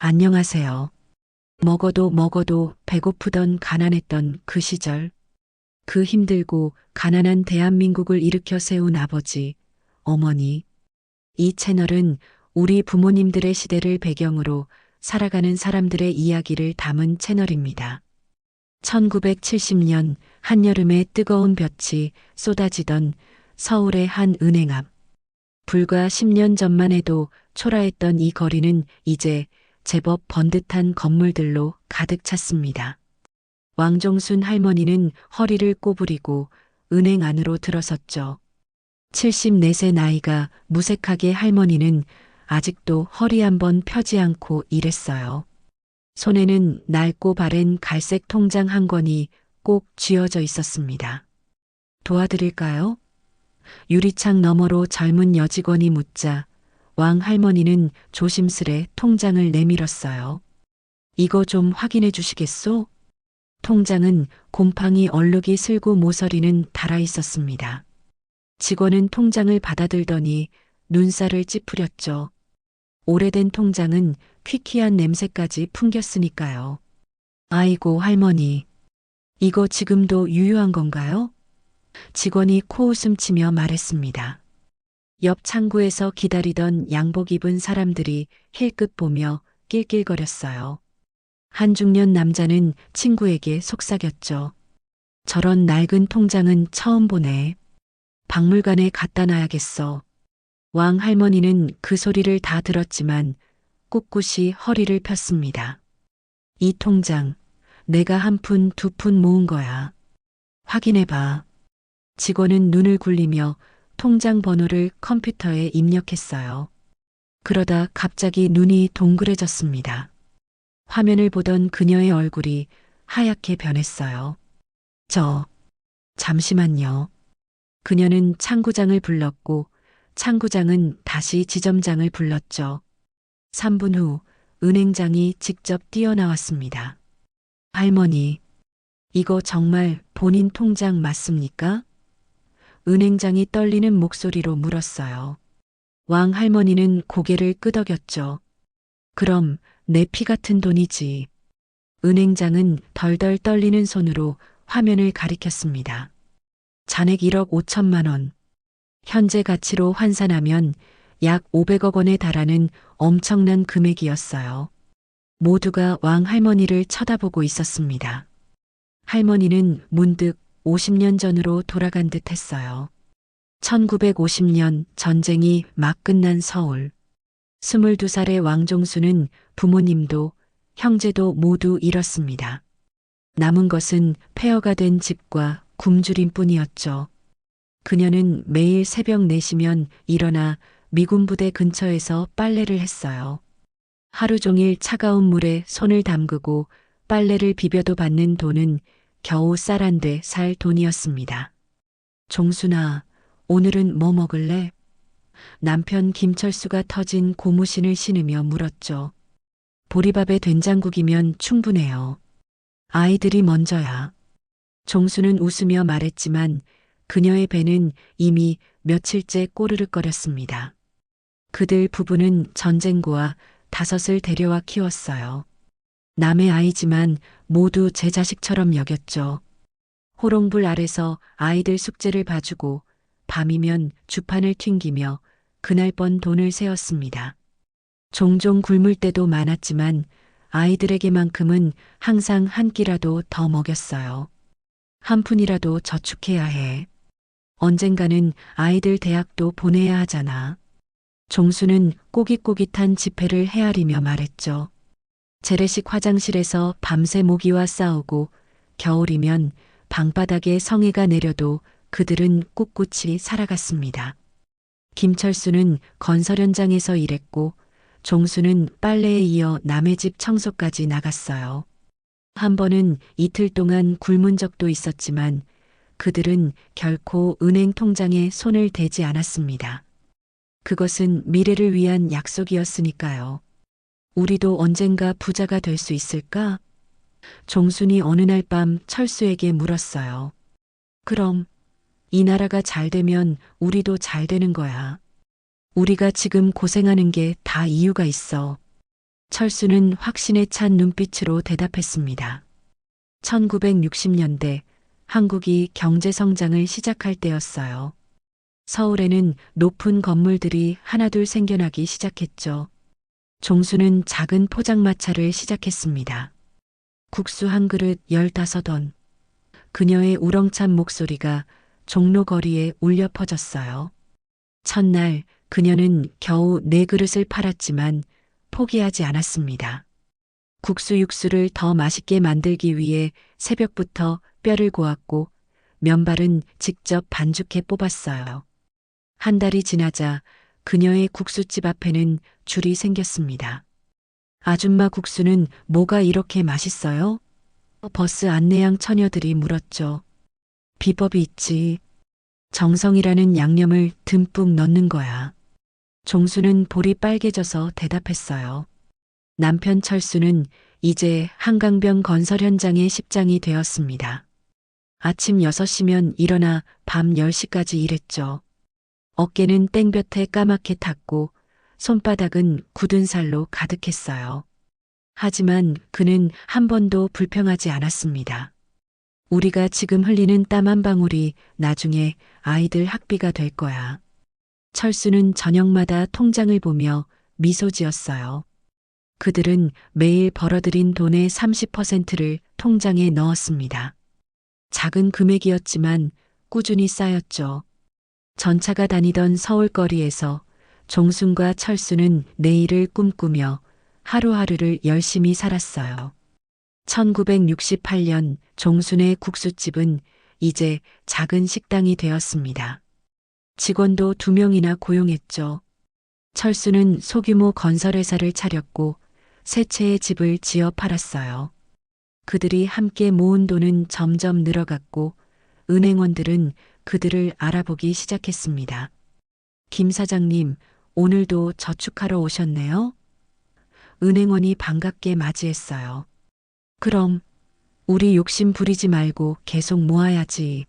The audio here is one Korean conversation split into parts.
안녕하세요. 먹어도 먹어도 배고프던 가난했던 그 시절. 그 힘들고 가난한 대한민국을 일으켜 세운 아버지, 어머니. 이 채널은 우리 부모님들의 시대를 배경으로 살아가는 사람들의 이야기를 담은 채널입니다. 1970년 한여름에 뜨거운 볕이 쏟아지던 서울의 한 은행 앞. 불과 10년 전만 해도 초라했던 이 거리는 이제 제법 번듯한 건물들로 가득 찼습니다. 왕종순 할머니는 허리를 꼬부리고 은행 안으로 들어섰죠. 74세 나이가 무색하게 할머니는 아직도 허리 한번 펴지 않고 일했어요. 손에는 낡고 바랜 갈색 통장 한 권이 꼭 쥐어져 있었습니다. 도와드릴까요? 유리창 너머로 젊은 여직원이 묻자 왕 할머니는 조심스레 통장을 내밀었어요. 이거 좀 확인해 주시겠소? 통장은 곰팡이 얼룩이 슬고 모서리는 달아 있었습니다. 직원은 통장을 받아들더니 눈살을 찌푸렸죠. 오래된 통장은 퀴퀴한 냄새까지 풍겼으니까요. 아이고 할머니, 이거 지금도 유효한 건가요? 직원이 코웃음 치며 말했습니다. 옆 창구에서 기다리던 양복 입은 사람들이 힐끗 보며 낄낄거렸어요. 한 중년 남자는 친구에게 속삭였죠. 저런 낡은 통장은 처음 보네. 박물관에 갖다 놔야겠어. 왕 할머니는 그 소리를 다 들었지만 꿋꿋이 허리를 폈습니다. 이 통장, 내가 한 푼, 두 푼 모은 거야. 확인해봐. 직원은 눈을 굴리며 통장 번호를 컴퓨터에 입력했어요. 그러다 갑자기 눈이 동그래졌습니다. 화면을 보던 그녀의 얼굴이 하얗게 변했어요. 잠시만요. 그녀는 창구장을 불렀고 창구장은 다시 지점장을 불렀죠. 3분 후 은행장이 직접 뛰어나왔습니다. 할머니, 이거 정말 본인 통장 맞습니까? 은행장이 떨리는 목소리로 물었어요. 왕 할머니는 고개를 끄덕였죠. 그럼 내 피 같은 돈이지. 은행장은 덜덜 떨리는 손으로 화면을 가리켰습니다. 잔액 1억 5천만 원. 현재 가치로 환산하면 약 500억 원에 달하는 엄청난 금액이었어요. 모두가 왕 할머니를 쳐다보고 있었습니다. 할머니는 문득 50년 전으로 돌아간 듯 했어요. 1950년 전쟁이 막 끝난 서울. 22살의 왕종수는 부모님도 형제도 모두 잃었습니다. 남은 것은 폐허가 된 집과 굶주림 뿐이었죠. 그녀는 매일 새벽 4시면 일어나 미군 부대 근처에서 빨래를 했어요. 하루 종일 차가운 물에 손을 담그고 빨래를 비벼도 받는 돈은 겨우 쌀 한 대 살 돈이었습니다. 종순아, 오늘은 뭐 먹을래? 남편 김철수가 터진 고무신을 신으며 물었죠. 보리밥에 된장국이면 충분해요. 아이들이 먼저야. 종수는 웃으며 말했지만 그녀의 배는 이미 며칠째 꼬르륵거렸습니다. 그들 부부는 전쟁고와 5을 데려와 키웠어요. 남의 아이지만 모두 제 자식처럼 여겼죠. 호롱불 아래서 아이들 숙제를 봐주고 밤이면 주판을 튕기며 그날 번 돈을 세었습니다. 종종 굶을 때도 많았지만 아이들에게만큼은 항상 한 끼라도 더 먹였어요. 한 푼이라도 저축해야 해. 언젠가는 아이들 대학도 보내야 하잖아. 종수는 꼬깃꼬깃한 지폐를 헤아리며 말했죠. 재래식 화장실에서 밤새 모기와 싸우고 겨울이면 방바닥에 성해가 내려도 그들은 꿋꿋이 살아갔습니다. 김철수는 건설 현장에서 일했고 종수는 빨래에 이어 남의 집 청소까지 나갔어요. 한 번은 이틀 동안 굶은 적도 있었지만 그들은 결코 은행 통장에 손을 대지 않았습니다. 그것은 미래를 위한 약속이었으니까요. 우리도 언젠가 부자가 될 수 있을까? 종순이 어느 날 밤 철수에게 물었어요. 그럼 이 나라가 잘 되면 우리도 잘 되는 거야. 우리가 지금 고생하는 게 다 이유가 있어. 철수는 확신에 찬 눈빛으로 대답했습니다. 1960년대 한국이 경제 성장을 시작할 때였어요. 서울에는 높은 건물들이 하나둘 생겨나기 시작했죠. 종수는 작은 포장마차를 시작했습니다. 국수 한 그릇 15원. 그녀의 우렁찬 목소리가 종로 거리에 울려 퍼졌어요. 첫날 그녀는 겨우 4그릇을 팔았지만 포기하지 않았습니다. 국수 육수를 더 맛있게 만들기 위해 새벽부터 뼈를 고았고 면발은 직접 반죽해 뽑았어요. 한 달이 지나자 그녀의 국수집 앞에는 줄이 생겼습니다. 아줌마 국수는 뭐가 이렇게 맛있어요? 버스 안내양 처녀들이 물었죠. 비법이 있지. 정성이라는 양념을 듬뿍 넣는 거야. 종수는 볼이 빨개져서 대답했어요. 남편 철수는 이제 한강변 건설 현장의 십장이 되었습니다. 아침 6시면 일어나 밤 10시까지 일했죠. 어깨는 땡볕에 까맣게 탔고 손바닥은 굳은 살로 가득했어요. 하지만 그는 한 번도 불평하지 않았습니다. 우리가 지금 흘리는 땀 한 방울이 나중에 아이들 학비가 될 거야. 철수는 저녁마다 통장을 보며 미소 지었어요. 그들은 매일 벌어들인 돈의 30%를 통장에 넣었습니다. 작은 금액이었지만 꾸준히 쌓였죠. 전차가 다니던 서울거리에서 종순과 철수는 내일을 꿈꾸며 하루하루를 열심히 살았어요. 1968년 종순의 국수집은 이제 작은 식당이 되었습니다. 직원도 2명이나 고용했죠. 철수는 소규모 건설회사를 차렸고 세 채의 집을 지어 팔았어요. 그들이 함께 모은 돈은 점점 늘어갔고 은행원들은 그들을 알아보기 시작했습니다. 김 사장님, 오늘도 저축하러 오셨네요? 은행원이 반갑게 맞이했어요. 그럼 우리 욕심 부리지 말고 계속 모아야지.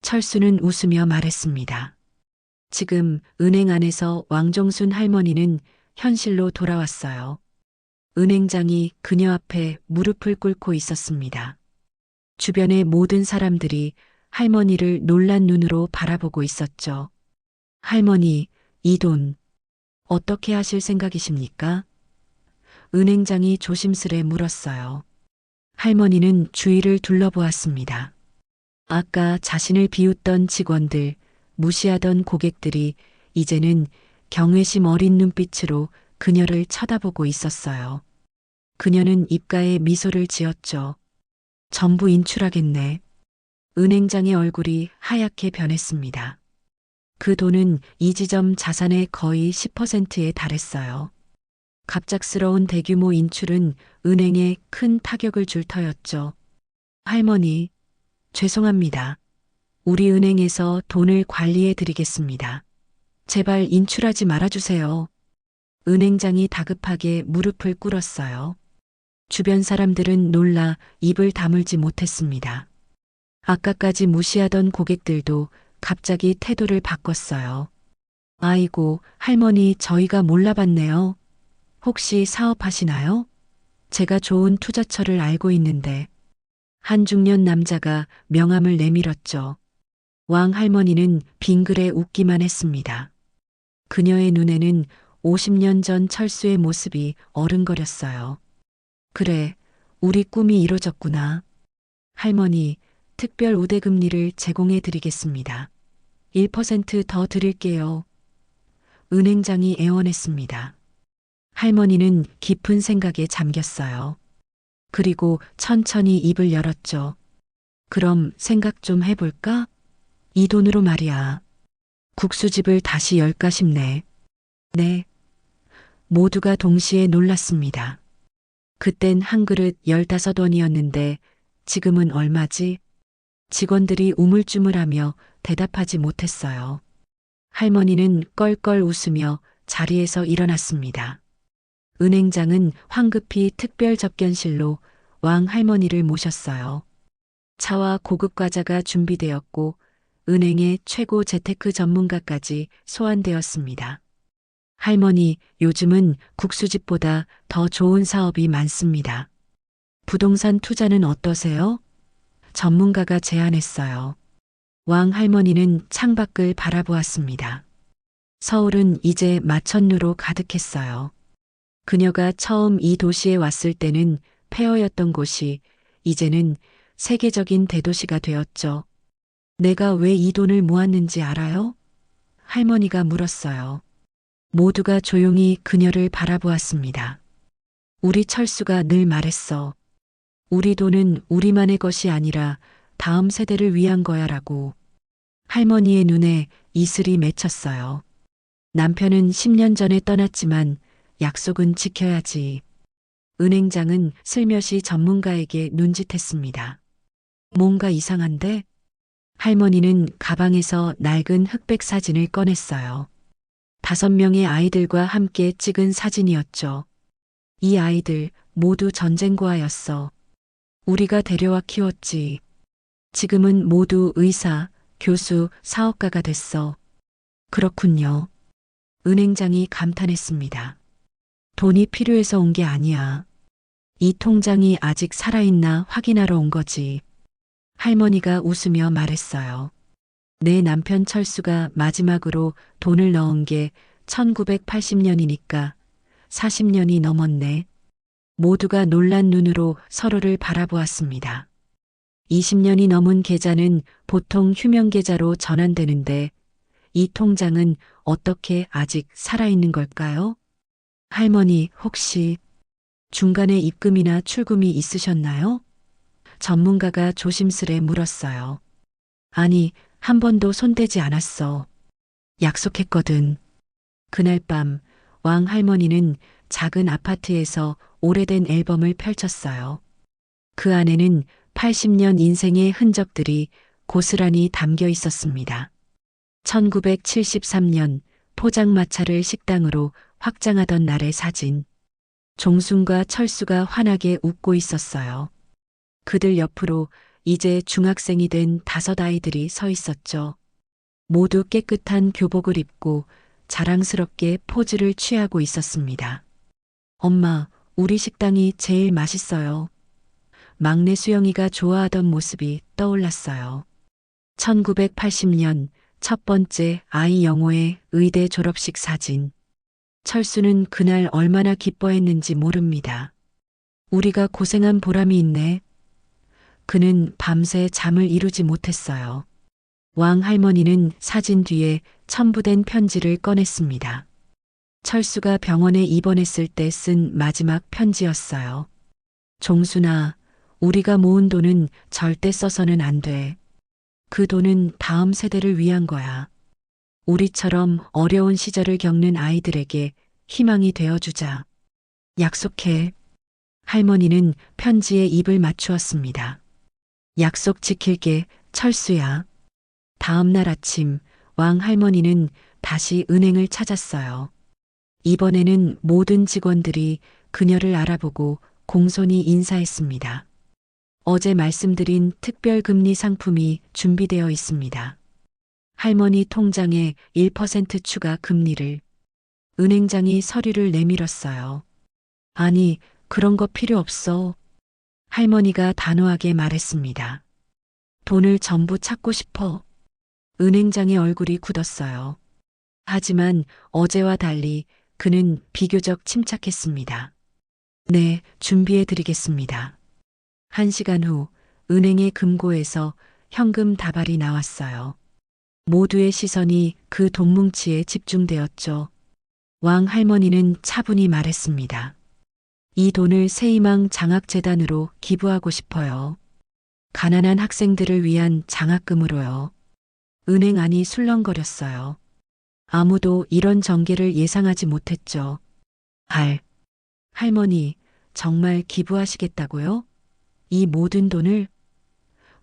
철수는 웃으며 말했습니다. 지금 은행 안에서 왕종순 할머니는 현실로 돌아왔어요. 은행장이 그녀 앞에 무릎을 꿇고 있었습니다. 주변의 모든 사람들이 할머니를 놀란 눈으로 바라보고 있었죠. 할머니, 이 돈 어떻게 하실 생각이십니까? 은행장이 조심스레 물었어요. 할머니는 주위를 둘러보았습니다. 아까 자신을 비웃던 직원들, 무시하던 고객들이 이제는 경외심 어린 눈빛으로 그녀를 쳐다보고 있었어요. 그녀는 입가에 미소를 지었죠. 전부 인출하겠네. 은행장의 얼굴이 하얗게 변했습니다. 그 돈은 이 지점 자산의 거의 10%에 달했어요. 갑작스러운 대규모 인출은 은행에 큰 타격을 줄 터였죠. 할머니, 죄송합니다. 우리 은행에서 돈을 관리해 드리겠습니다. 제발 인출하지 말아주세요. 은행장이 다급하게 무릎을 꿇었어요. 주변 사람들은 놀라 입을 다물지 못했습니다. 아까까지 무시하던 고객들도 갑자기 태도를 바꿨어요. 아이고, 할머니 저희가 몰라봤네요. 혹시 사업하시나요? 제가 좋은 투자처를 알고 있는데. 한 중년 남자가 명함을 내밀었죠. 왕 할머니는 빙그레 웃기만 했습니다. 그녀의 눈에는 50년 전 철수의 모습이 어른거렸어요. 그래, 우리 꿈이 이루어졌구나. 할머니, 특별 우대금리를 제공해 드리겠습니다. 1%더 드릴게요. 은행장이 애원했습니다. 할머니는 깊은 생각에 잠겼어요. 그리고 천천히 입을 열었죠. 그럼 생각 좀 해볼까? 이 돈으로 말이야. 국수집을 다시 열까 싶네. 네. 모두가 동시에 놀랐습니다. 그땐 한 그릇 15원이었는데 지금은 얼마지? 직원들이 우물쭈물하며 대답하지 못했어요. 할머니는 껄껄 웃으며 자리에서 일어났습니다. 은행장은 황급히 특별 접견실로 왕 할머니를 모셨어요. 차와 고급 과자가 준비되었고 은행의 최고 재테크 전문가까지 소환되었습니다. 할머니, 요즘은 국수집보다 더 좋은 사업이 많습니다. 부동산 투자는 어떠세요? 전문가가 제안했어요. 왕 할머니는 창밖을 바라보았습니다. 서울은 이제 마천루로 가득했어요. 그녀가 처음 이 도시에 왔을 때는 폐허였던 곳이 이제는 세계적인 대도시가 되었죠. 내가 왜 이 돈을 모았는지 알아요? 할머니가 물었어요. 모두가 조용히 그녀를 바라보았습니다. 우리 철수가 늘 말했어. 우리 돈은 우리만의 것이 아니라 다음 세대를 위한 거야라고. 할머니의 눈에 이슬이 맺혔어요. 남편은 10년 전에 떠났지만 약속은 지켜야지. 은행장은 슬며시 전문가에게 눈짓했습니다. 뭔가 이상한데? 할머니는 가방에서 낡은 흑백 사진을 꺼냈어요. 5명의 아이들과 함께 찍은 사진이었죠. 이 아이들 모두 전쟁고아였어. 우리가 데려와 키웠지. 지금은 모두 의사, 교수, 사업가가 됐어. 그렇군요. 은행장이 감탄했습니다. 돈이 필요해서 온 게 아니야. 이 통장이 아직 살아있나 확인하러 온 거지. 할머니가 웃으며 말했어요. 내 남편 철수가 마지막으로 돈을 넣은 게 1980년이니까 40년이 넘었네. 모두가 놀란 눈으로 서로를 바라보았습니다. 20년이 넘은 계좌는 보통 휴면 계좌로 전환되는데 이 통장은 어떻게 아직 살아있는 걸까요? 할머니, 혹시 중간에 입금이나 출금이 있으셨나요? 전문가가 조심스레 물었어요. 아니, 한 번도 손대지 않았어. 약속했거든. 그날 밤, 왕 할머니는 작은 아파트에서 오래된 앨범을 펼쳤어요. 그 안에는 80년 인생의 흔적들이 고스란히 담겨 있었습니다. 1973년 포장마차를 식당으로 확장하던 날의 사진. 종순과 철수가 환하게 웃고 있었어요. 그들 옆으로 이제 중학생이 된 5 아이들이 서 있었죠. 모두 깨끗한 교복을 입고 자랑스럽게 포즈를 취하고 있었습니다. 엄마, 우리 식당이 제일 맛있어요. 막내 수영이가 좋아하던 모습이 떠올랐어요. 1980년 첫 번째 아이 영호의 의대 졸업식 사진. 철수는 그날 얼마나 기뻐했는지 모릅니다. 우리가 고생한 보람이 있네. 그는 밤새 잠을 이루지 못했어요. 왕 할머니는 사진 뒤에 첨부된 편지를 꺼냈습니다. 철수가 병원에 입원했을 때 쓴 마지막 편지였어요. 종순아, 우리가 모은 돈은 절대 써서는 안 돼. 그 돈은 다음 세대를 위한 거야. 우리처럼 어려운 시절을 겪는 아이들에게 희망이 되어주자. 약속해. 할머니는 편지에 입을 맞추었습니다. 약속 지킬게, 철수야. 다음 날 아침, 왕 할머니는 다시 은행을 찾았어요. 이번에는 모든 직원들이 그녀를 알아보고 공손히 인사했습니다. 어제 말씀드린 특별금리 상품이 준비되어 있습니다. 할머니 통장에 1% 추가 금리를. 은행장이 서류를 내밀었어요. 아니, 그런 거 필요 없어. 할머니가 단호하게 말했습니다. 돈을 전부 찾고 싶어. 은행장의 얼굴이 굳었어요. 하지만 어제와 달리 그는 비교적 침착했습니다. 네, 준비해 드리겠습니다. 1시간 후 은행의 금고에서 현금 다발이 나왔어요. 모두의 시선이 그 돈뭉치에 집중되었죠. 왕 할머니는 차분히 말했습니다. 이 돈을 새희망 장학재단으로 기부하고 싶어요. 가난한 학생들을 위한 장학금으로요. 은행 안이 술렁거렸어요. 아무도 이런 전개를 예상하지 못했죠. 할머니, 정말 기부하시겠다고요? 이 모든 돈을?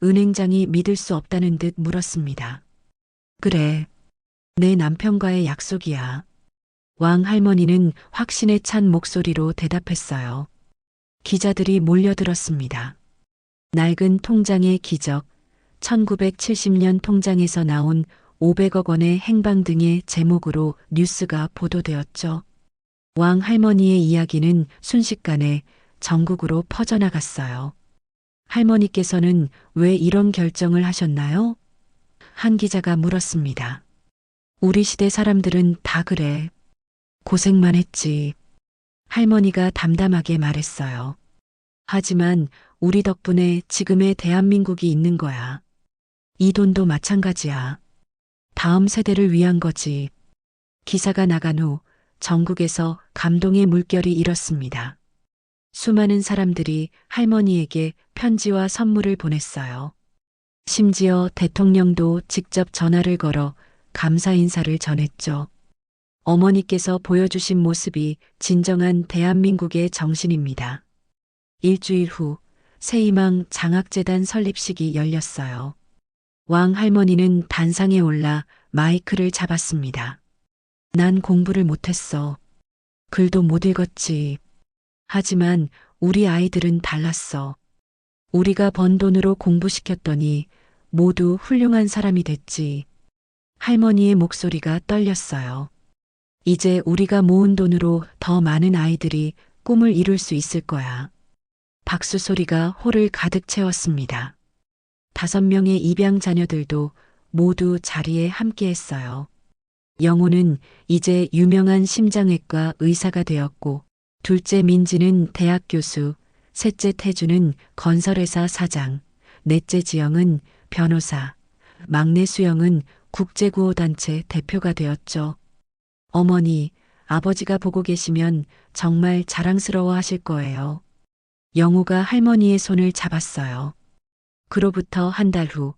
은행장이 믿을 수 없다는 듯 물었습니다. 그래, 내 남편과의 약속이야. 왕 할머니는 확신에 찬 목소리로 대답했어요. 기자들이 몰려들었습니다. 낡은 통장의 기적, 1970년 통장에서 나온 500억 원의 행방 등의 제목으로 뉴스가 보도되었죠. 왕 할머니의 이야기는 순식간에 전국으로 퍼져나갔어요. 할머니께서는 왜 이런 결정을 하셨나요? 한 기자가 물었습니다. 우리 시대 사람들은 다 그래. 고생만 했지. 할머니가 담담하게 말했어요. 하지만 우리 덕분에 지금의 대한민국이 있는 거야. 이 돈도 마찬가지야. 다음 세대를 위한 거지. 기사가 나간 후 전국에서 감동의 물결이 일었습니다. 수많은 사람들이 할머니에게 편지와 선물을 보냈어요. 심지어 대통령도 직접 전화를 걸어 감사 인사를 전했죠. 어머니께서 보여주신 모습이 진정한 대한민국의 정신입니다. 일주일 후 새희망 장학재단 설립식이 열렸어요. 왕 할머니는 단상에 올라 마이크를 잡았습니다. 난 공부를 못했어. 글도 못 읽었지. 하지만 우리 아이들은 달랐어. 우리가 번 돈으로 공부시켰더니 모두 훌륭한 사람이 됐지. 할머니의 목소리가 떨렸어요. 이제 우리가 모은 돈으로 더 많은 아이들이 꿈을 이룰 수 있을 거야. 박수 소리가 홀을 가득 채웠습니다. 5명의 입양 자녀들도 모두 자리에 함께했어요. 영호는 이제 유명한 심장외과 의사가 되었고, 둘째 민지는 대학 교수, 셋째 태주는 건설회사 사장, 넷째 지영은 변호사, 막내 수영은 국제구호단체 대표가 되었죠. 어머니, 아버지가 보고 계시면 정말 자랑스러워 하실 거예요. 영호가 할머니의 손을 잡았어요. 그로부터 한 달 후,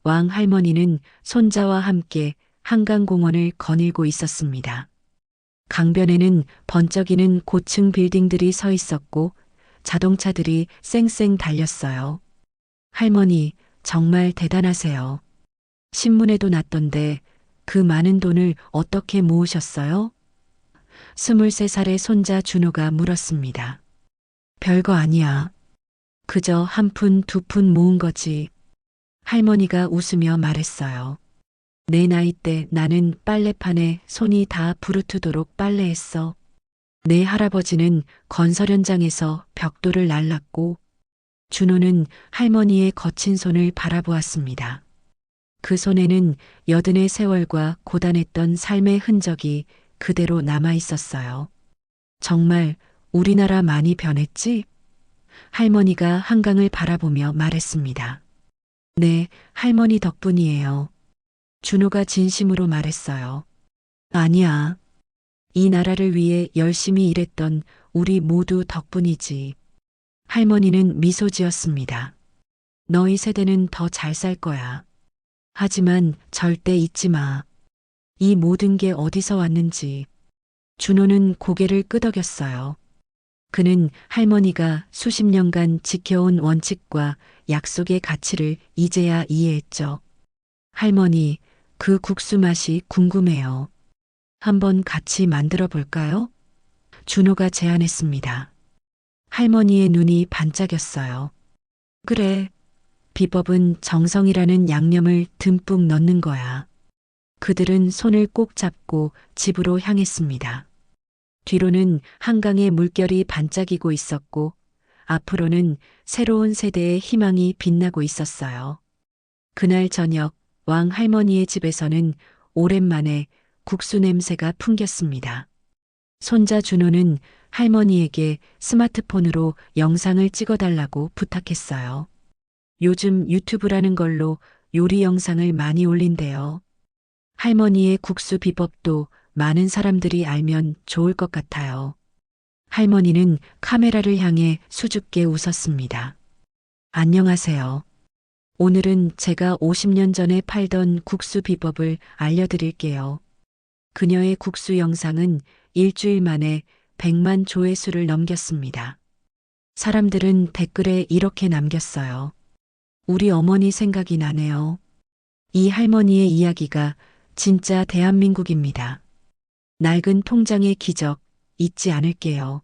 왕 할머니는 손자와 함께 한강공원을 거닐고 있었습니다. 강변에는 번쩍이는 고층 빌딩들이 서 있었고 자동차들이 쌩쌩 달렸어요. 할머니, 정말 대단하세요. 신문에도 났던데 그 많은 돈을 어떻게 모으셨어요? 23살의 손자 준호가 물었습니다. 별거 아니야. 그저 한 푼, 두 푼 모은 거지. 할머니가 웃으며 말했어요. 내 나이 때 나는 빨래판에 손이 다 부르트도록 빨래했어. 내 할아버지는 건설 현장에서 벽돌을 날랐고, 준호는 할머니의 거친 손을 바라보았습니다. 그 손에는 여든의 세월과 고단했던 삶의 흔적이 그대로 남아 있었어요. 정말 우리나라 많이 변했지? 할머니가 한강을 바라보며 말했습니다. 네, 할머니 덕분이에요. 준호가 진심으로 말했어요. 아니야. 이 나라를 위해 열심히 일했던 우리 모두 덕분이지. 할머니는 미소 지었습니다. 너희 세대는 더 잘 살 거야. 하지만 절대 잊지 마. 이 모든 게 어디서 왔는지. 준호는 고개를 끄덕였어요. 그는 할머니가 수십 년간 지켜온 원칙과 약속의 가치를 이제야 이해했죠. 할머니, 그 국수 맛이 궁금해요. 한번 같이 만들어 볼까요? 준호가 제안했습니다. 할머니의 눈이 반짝였어요. 그래. 비법은 정성이라는 양념을 듬뿍 넣는 거야. 그들은 손을 꼭 잡고 집으로 향했습니다. 뒤로는 한강의 물결이 반짝이고 있었고, 앞으로는 새로운 세대의 희망이 빛나고 있었어요. 그날 저녁 왕 할머니의 집에서는 오랜만에 국수 냄새가 풍겼습니다. 손자 준호는 할머니에게 스마트폰으로 영상을 찍어달라고 부탁했어요. 요즘 유튜브라는 걸로 요리 영상을 많이 올린대요. 할머니의 국수 비법도 많은 사람들이 알면 좋을 것 같아요. 할머니는 카메라를 향해 수줍게 웃었습니다. 안녕하세요. 오늘은 제가 50년 전에 팔던 국수 비법을 알려드릴게요. 그녀의 국수 영상은 일주일 만에 100만 조회수를 넘겼습니다. 사람들은 댓글에 이렇게 남겼어요. 우리 어머니 생각이 나네요. 이 할머니의 이야기가 진짜 대한민국입니다. 낡은 통장의 기적 잊지 않을게요.